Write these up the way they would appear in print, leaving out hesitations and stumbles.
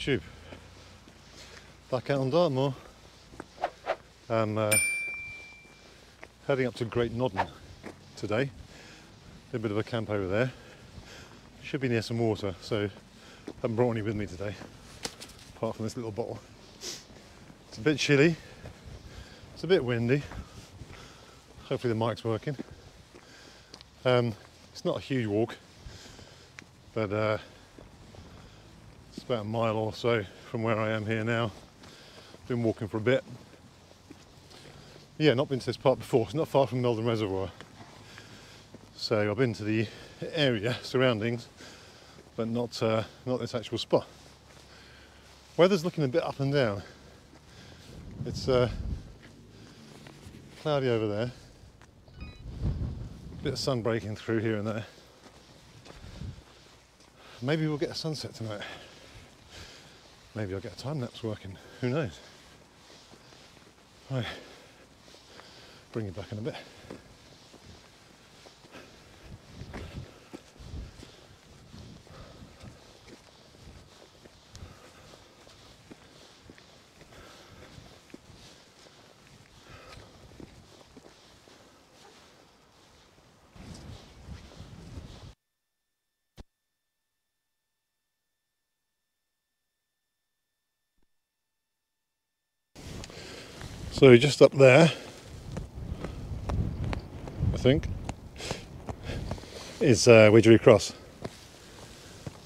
YouTube. Back out on Dartmoor. I'm heading up to Great Nodden today. A bit of a camp over there. Should be near some water, so I haven't brought any with me today, apart from this little bottle. It's a bit chilly, it's a bit windy. Hopefully the mic's working. It's not a huge walk, but it's about a mile or so from where I am here now. Been walking for a bit. Yeah, not been to this part before. It's not far from Meldon Reservoir. So I've been to the area, surroundings, but not this actual spot. Weather's looking a bit up and down. It's cloudy over there. Bit of sun breaking through here and there. Maybe we'll get a sunset tonight. Maybe I'll get a time lapse working. Who knows? Right. Bring you back in a bit. So just up there, I think, is Widgery Cross,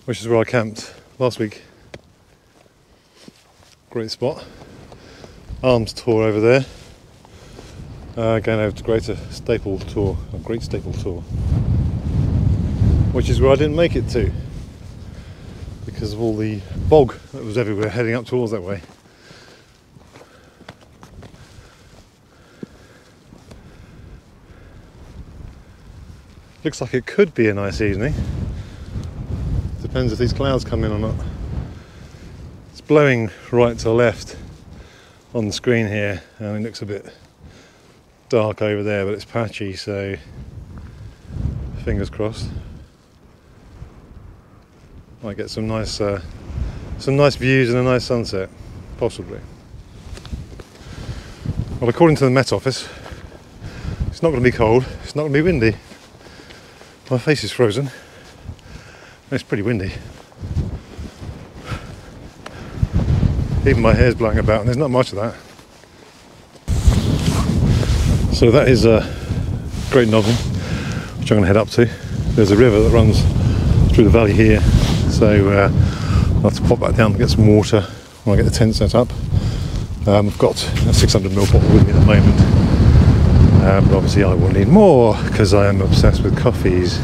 which is where I camped last week. Great spot. Arms tour over there. Going over to Great Staple Tour, which is where I didn't make it to because of all the bog that was everywhere heading up towards that way. Looks like it could be a nice evening. Depends if these clouds come in or not. It's blowing right to left on the screen here, and it looks a bit dark over there, but it's patchy, so fingers crossed. Might get some nice views and a nice sunset, possibly. Well, according to the Met Office, it's not going to be cold. It's not going to be windy. My face is frozen. It's pretty windy. Even my hair's blowing about, and there's not much of that. So that is Great Nodden, which I'm going to head up to. There's a river that runs through the valley here, so I'll have to pop back down and get some water when I get the tent set up. I've got a 600ml bottle with me at the moment. But obviously I will need more because I am obsessed with coffees.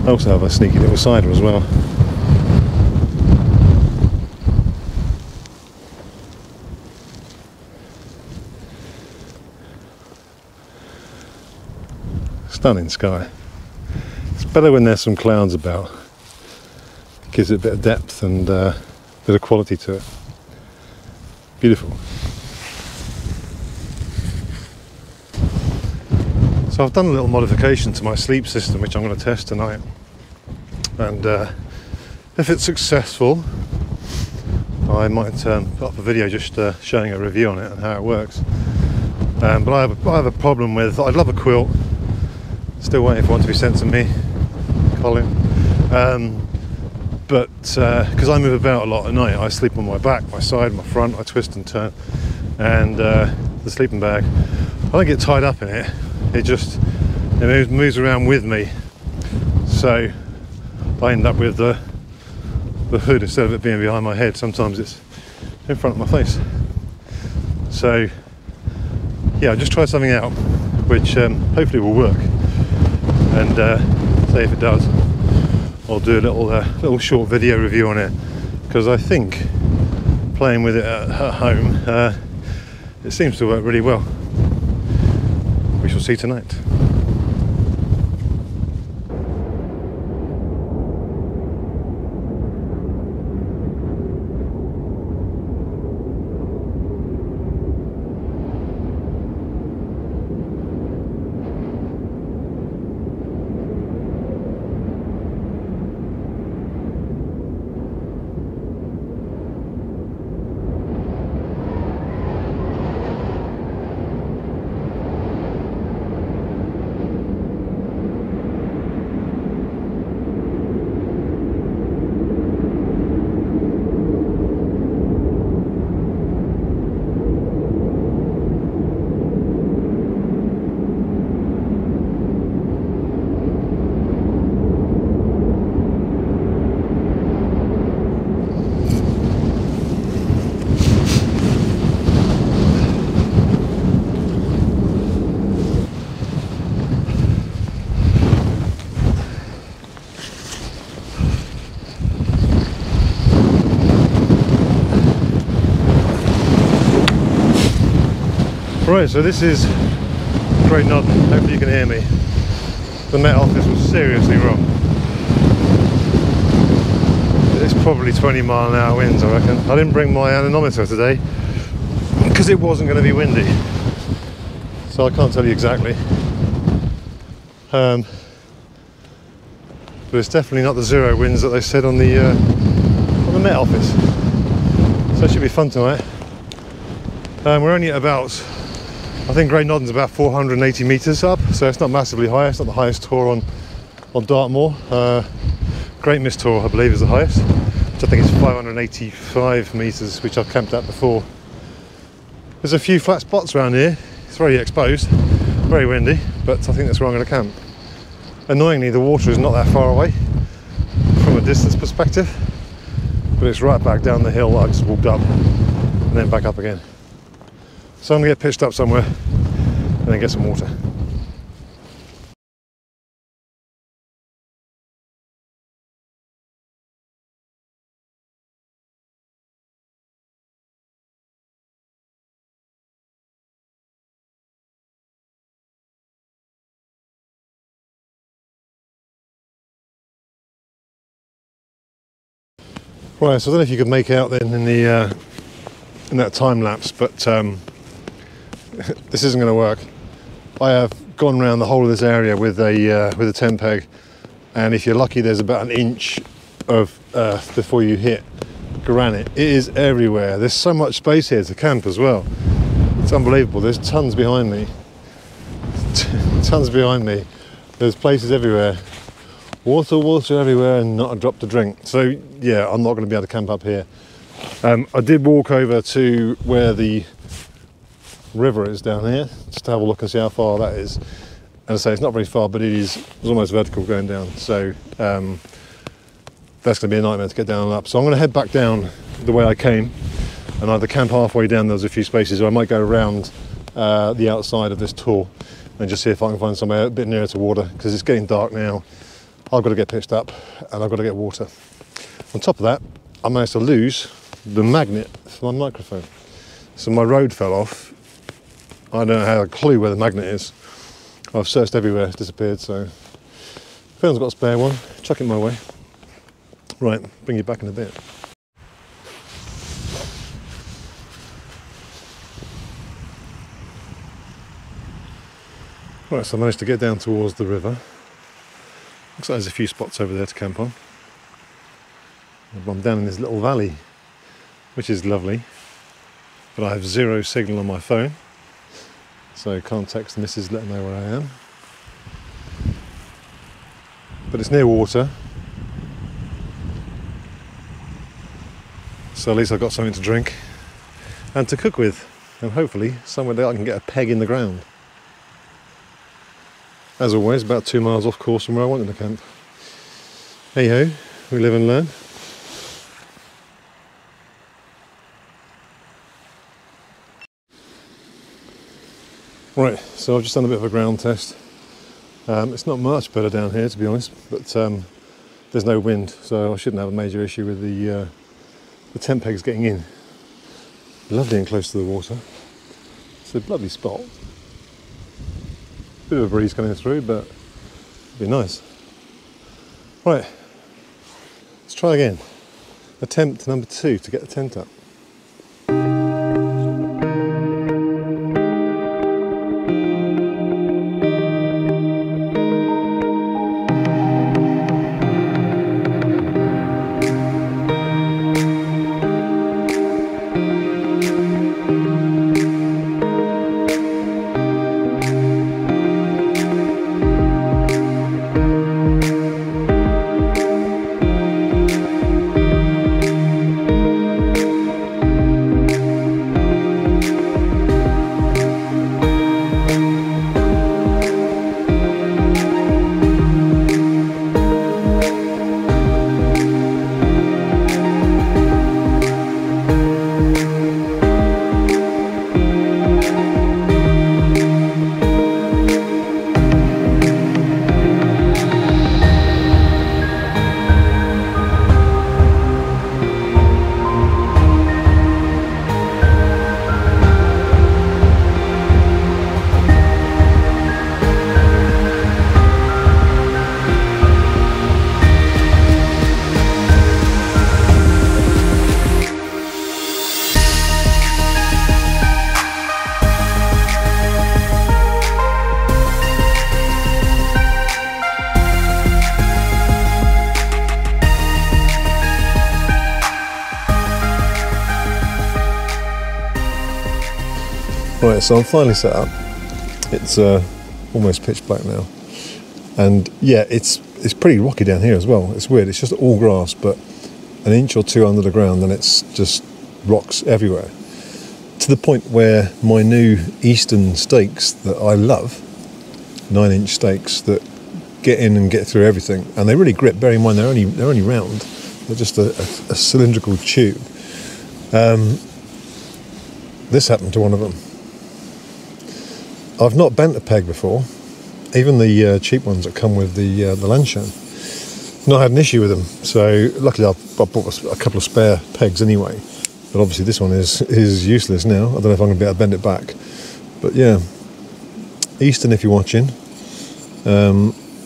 I also have a sneaky little cider as well. Stunning sky. It's better when there's some clouds about. It gives it a bit of depth and a bit of quality to it. Beautiful. So I've done a little modification to my sleep system, which I'm going to test tonight, and if it's successful I might put up a video just showing a review on it and how it works. But I have a problem with, I'd love a quilt, still waiting for one to be sent to me, Colin, but because I move about a lot at night, I sleep on my back, my side, my front, I twist and turn, and the sleeping bag, I don't get tied up in it. It moves around with me, so I end up with the hood instead of it being behind my head. Sometimes it's in front of my face. So yeah, I just tried something out which hopefully will work, and say if it does, I'll do a little short video review on it, because I think playing with it at home it seems to work really well. We shall see tonight. Right, so this is Great Nod. Hopefully you can hear me. The Met Office was seriously wrong. It's probably 20-mile-an-hour winds, I reckon. I didn't bring my anemometer today because it wasn't going to be windy, so I can't tell you exactly. But it's definitely not the 0 winds that they said on the Met Office. So it should be fun tonight. We're only at about, I think Great Nodden's about 480 metres up, so it's not massively high. It's not the highest tour on Dartmoor. Great Mist Tour, I believe, is the highest, which I think is 585 metres, which I've camped at before. There's a few flat spots around here. It's very exposed, very windy, but I think that's where I'm going to camp. Annoyingly, the water is not that far away from a distance perspective, but it's right back down the hill that I just walked up and then back up again. So I'm going to get pitched up somewhere and then get some water. Right, so I don't know if you could make out then in that time lapse, but this isn't going to work. I have gone around the whole of this area with a tent peg, and if you're lucky, there's about an inch of earth before you hit granite. It is everywhere. There's so much space here to camp as well. It's unbelievable. There's tons behind me. Tons behind me. There's places everywhere. Water everywhere and not a drop to drink. So yeah, I'm not going to be able to camp up here. I did walk over to where the river is down here, just to have a look and see how far that is. And I say it's not very far, but it's almost vertical going down. So that's going to be a nightmare to get down and up. So I'm going to head back down the way I came and either camp halfway down. There's a few spaces, or I might go around the outside of this tour and just see if I can find somewhere a bit nearer to water, because it's getting dark now. I've got to get pitched up and I've got to get water. On top of that, I managed to lose the magnet for my microphone. So my Rode fell off. I don't have a clue where the magnet is. I've searched everywhere, it's disappeared, so if anyone's got a spare one, chuck it my way. Right, bring you back in a bit. Right, so I managed to get down towards the river. Looks like there's a few spots over there to camp on. I'm down in this little valley, which is lovely, but I have 0 signal on my phone, so I can't text the missus, let her know where I am. But it's near water, so at least I've got something to drink and to cook with, and hopefully somewhere that I can get a peg in the ground. As always, about 2 miles off course from where I wanted to camp. Hey ho, we live and learn. Right, so I've just done a bit of a ground test. It's not much better down here, to be honest, but there's no wind, so I shouldn't have a major issue with the tent pegs getting in. Lovely and close to the water. It's a lovely spot. Bit of a breeze coming through, but it'll be nice. Right, let's try again. Attempt number 2 to get the tent up. Right, so I'm finally set up. It's almost pitch black now, and yeah, it's pretty rocky down here as well. It's weird. It's just all grass, but an inch or two under the ground, and it's just rocks everywhere. To the point where my new Eastern stakes that I love, 9-inch stakes that get in and get through everything, and they really grip. Bear in mind they're only round. They're just a cylindrical tube. This happened to one of them. I've not bent a peg before, even the cheap ones that come with the Lanshan. Not had an issue with them, so luckily I bought a couple of spare pegs anyway. But obviously this one is useless now. I don't know if I'm going to be able to bend it back. But yeah, Eastern if you're watching,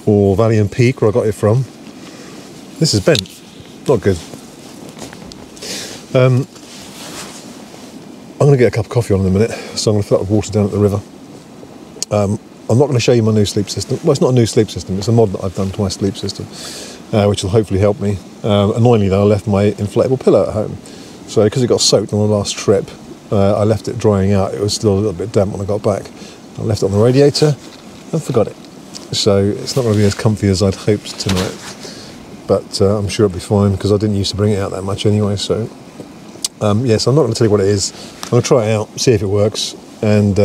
or Valiant Peak where I got it from. This is bent, not good. I'm going to get a cup of coffee on in a minute, so I'm going to fill up with water down at the river. I'm not going to show you my new sleep system. Well, it's not a new sleep system, it's a mod that I've done to my sleep system, which will hopefully help me. Annoyingly though, I left my inflatable pillow at home. So because it got soaked on the last trip, I left it drying out. It was still a little bit damp when I got back. I left it on the radiator and forgot it. So it's not going to be as comfy as I'd hoped tonight. But I'm sure it'll be fine because I didn't used to bring it out that much anyway. So yes, I'm not going to tell you what it is. I'm going to try it out, see if it works, and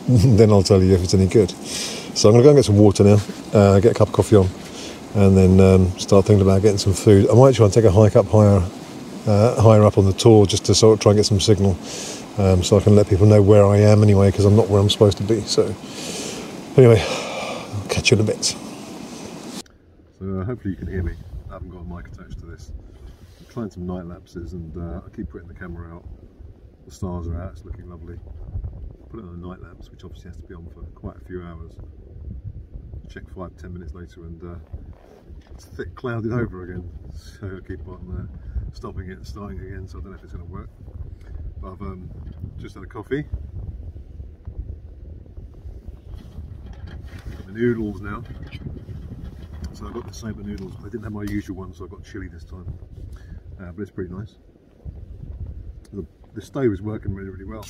then I'll tell you if it's any good. So I'm going to go and get some water now, get a cup of coffee on, and then start thinking about getting some food. I might try and take a hike up higher up on the tour just to sort of try and get some signal, so I can let people know where I am anyway, because I'm not where I'm supposed to be. So anyway, I'll catch you in a bit. So hopefully you can hear me. I haven't got a mic attached to this. I'm trying some night lapses, and I keep putting the camera out. The stars are out, it's looking lovely. Put it on a night lapse, which obviously has to be on for quite a few hours. Check 5-10 minutes later, and it's thick clouded over again. So I keep on stopping it and starting again. So I don't know if it's going to work. But I've just had a coffee. Got the noodles now. So I've got the soba noodles. I didn't have my usual one, so I got chili this time. But it's pretty nice. The stove is working really, really well.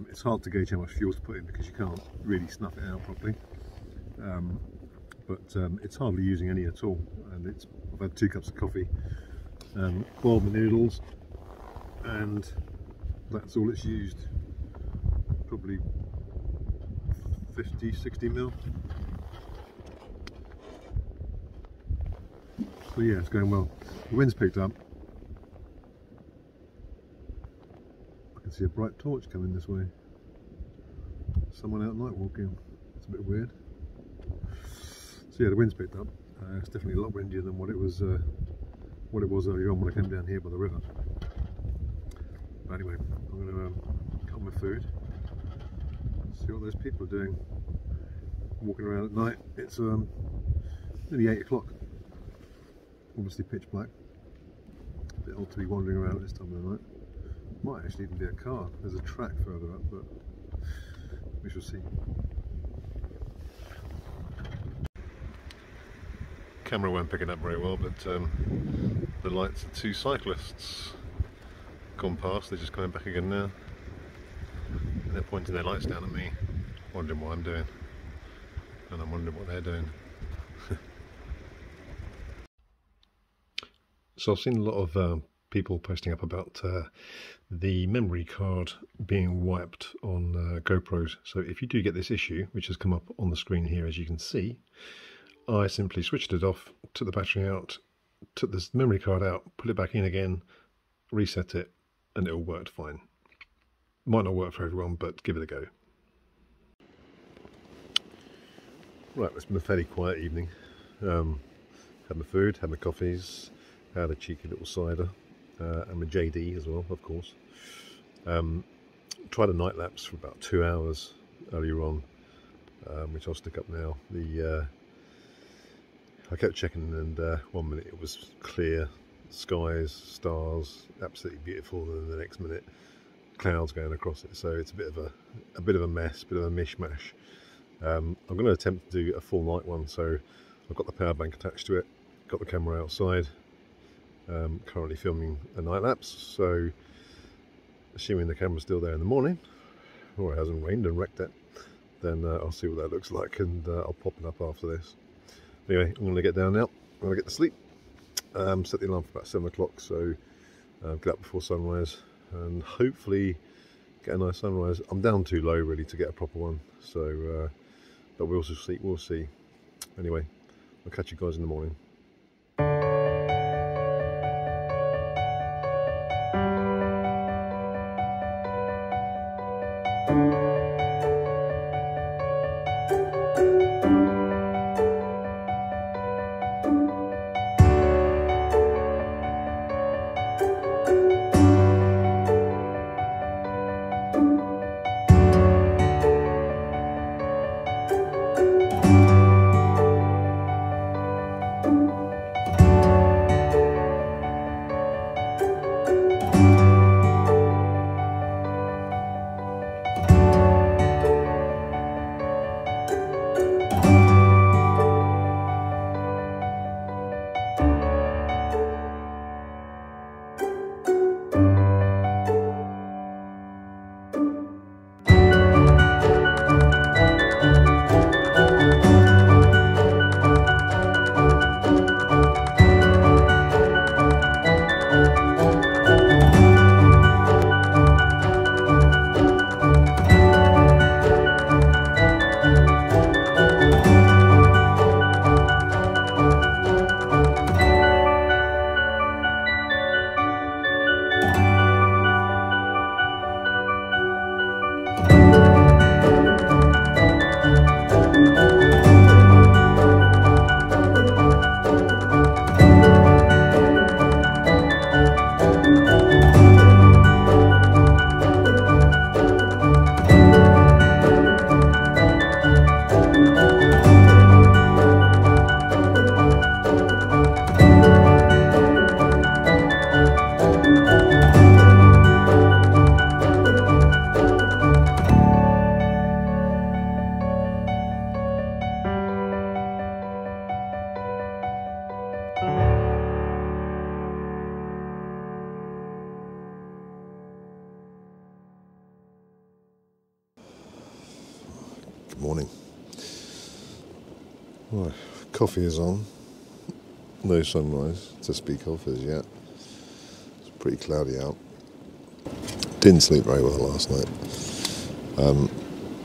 It's hard to gauge how much fuel to put in because you can't really snuff it out properly. But it's hardly using any at all. And I've had 2 cups of coffee, boiled the noodles, and that's all it's used. Probably 50-60 mil. So yeah, it's going well. The wind's picked up. I can see a bright torch coming this way. Someone out night walking. It's a bit weird. So yeah, the wind's picked up. It's definitely a lot windier than what it was earlier on when I came down here by the river. But anyway, I'm going to cut my food. See what those people are doing. Walking around at night. It's nearly 8 o'clock. Obviously pitch black. A bit odd to be wandering around at this time of the night. Might actually even be a car. There's a track further up, but we shall see. Camera weren't picking up very well, but the lights of 2 cyclists gone past. They're just coming back again now. And they're pointing their lights down at me, wondering what I'm doing, and I'm wondering what they're doing. So I've seen a lot of people posting up about the memory card being wiped on GoPros. So if you do get this issue, which has come up on the screen here as you can see, I simply switched it off, took the battery out, took this memory card out, put it back in again, reset it, and it all worked fine. Might not work for everyone, but give it a go. Right, it's been a fairly quiet evening. Had my food, had my coffees, had a cheeky little cider, and my JD as well, of course. Tried a night lapse for about 2 hours earlier on, which I'll stick up now. I kept checking, and 1 minute it was clear skies, stars, absolutely beautiful, and then the next minute clouds going across it. So it's a bit of a mess, a bit of a mishmash. I'm going to attempt to do a full night one, so I've got the power bank attached to it, got the camera outside, currently filming a night lapse, so assuming the camera's still there in the morning, or it hasn't rained and wrecked it, then I'll see what that looks like, and I'll pop it up after this. Anyway, I'm going to get down now. I'm going to get to sleep. Set the alarm for about 7 o'clock, so get up before sunrise and hopefully get a nice sunrise. I'm down too low really to get a proper one, so but we'll see. We'll see. Anyway, I'll catch you guys in the morning. Morning. Right, coffee is on. No sunrise to speak of as yet. It's pretty cloudy out. Didn't sleep very well last night.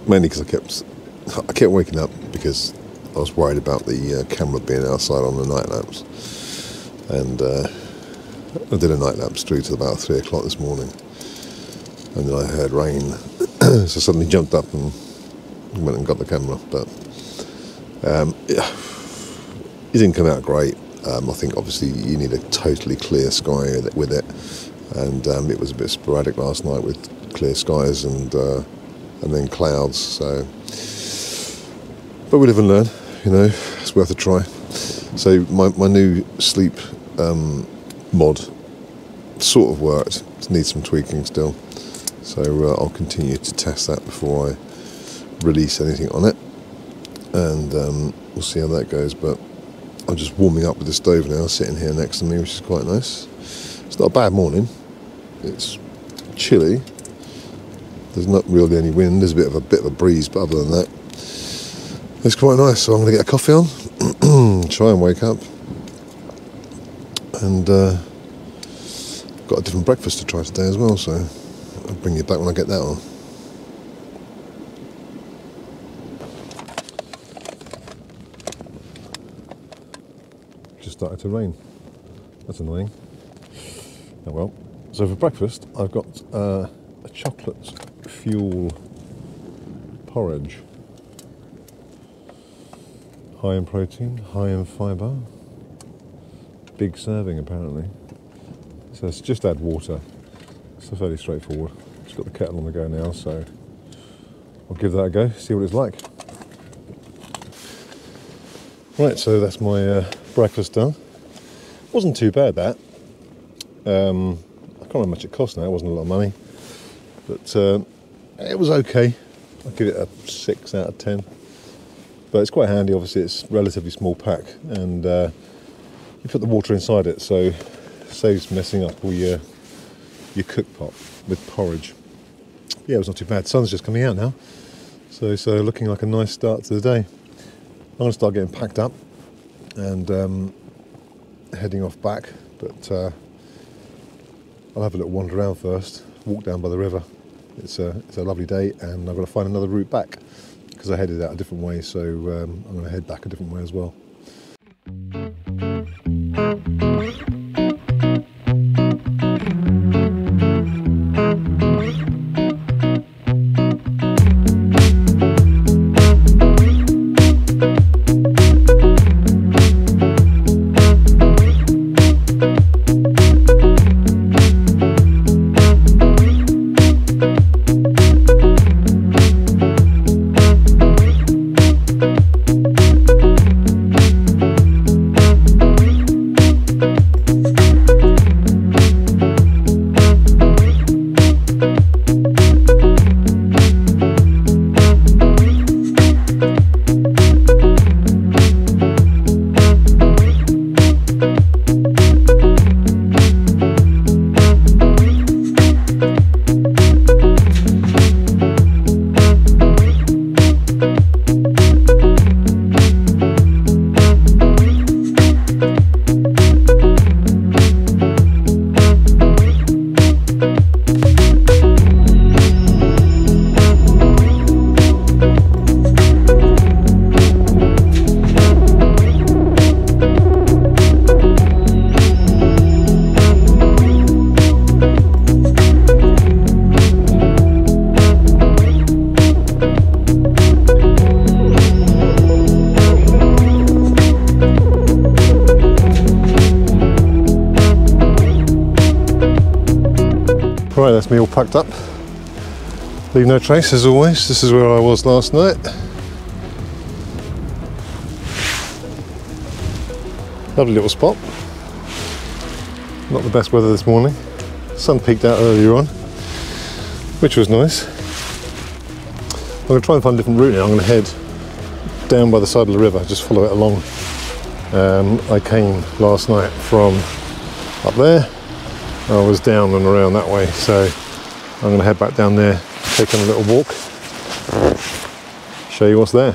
Mainly because I kept waking up because I was worried about the camera being outside on the night lamps, and I did a night lapse through to about 3 o'clock this morning, and then I heard rain, so I suddenly jumped up and went and got the camera, but it didn't come out great. I think obviously you need a totally clear sky with it, and it was a bit sporadic last night with clear skies and then clouds. So, but we live and learn, you know. It's worth a try. So my new sleep mod sort of worked. It needs some tweaking still, so I'll continue to test that before I release anything on it, and we'll see how that goes. But I'm just warming up with the stove now, sitting here next to me, which is quite nice. It's not a bad morning. It's chilly. There's not really any wind. There's a bit of a breeze, but other than that, it's quite nice. So I'm going to get a coffee on, try and wake up, and got a different breakfast to try today as well. So I'll bring you back when I get that on. Started to rain. That's annoying. Oh well. So for breakfast I've got a chocolate fuel porridge. High in protein, high in fibre. Big serving apparently. So it's just add water. It's fairly straightforward. Just got the kettle on the go now, so I'll give that a go, see what it's like. Right, so that's my breakfast done. Wasn't too bad, that. I can't remember how much it cost now. It wasn't a lot of money, but it was okay. I'll give it a 6 out of 10. But it's quite handy. Obviously, it's a relatively small pack, and you put the water inside it, so it saves messing up all your cook pot with porridge. yeah, it was not too bad. Sun's just coming out now, so it's looking like a nice start to the day. I'm going to start getting packed up and heading off back, but I'll have a little wander around first, walk down by the river. It's a lovely day, and I've got to find another route back because I headed out a different way, so I'm going to head back a different way as well. Right, that's me all packed up. Leave no trace as always. This is where I was last night. Lovely little spot. Not the best weather this morning. Sun peeked out earlier on, which was nice. I'm going to try and find a different route now. I'm going to head down by the side of the river, just follow it along. I came last night from up there. I was down and around that way, so I'm going to head back down there, take on a little walk, show you what's there.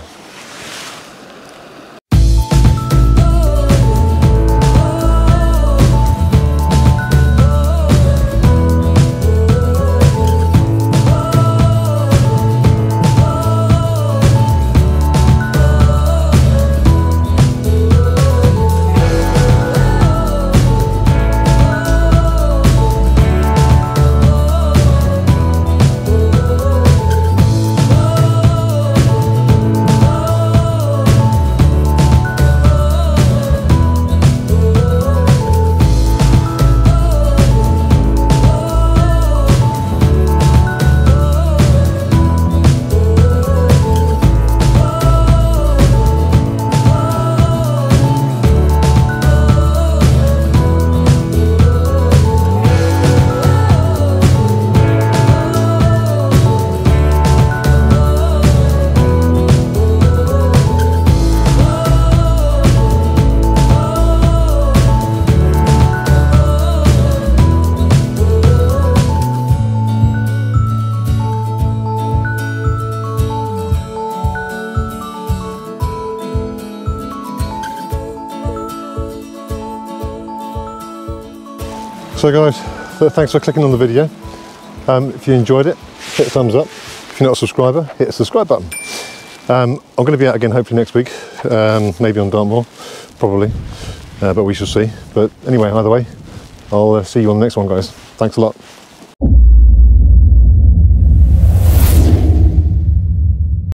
So guys, thanks for clicking on the video. If you enjoyed it, hit a thumbs up. If you're not a subscriber, hit the subscribe button. I'm going to be out again hopefully next week, maybe on Dartmoor, probably, but we shall see. But anyway, either way, I'll see you on the next one, guys. Thanks a lot.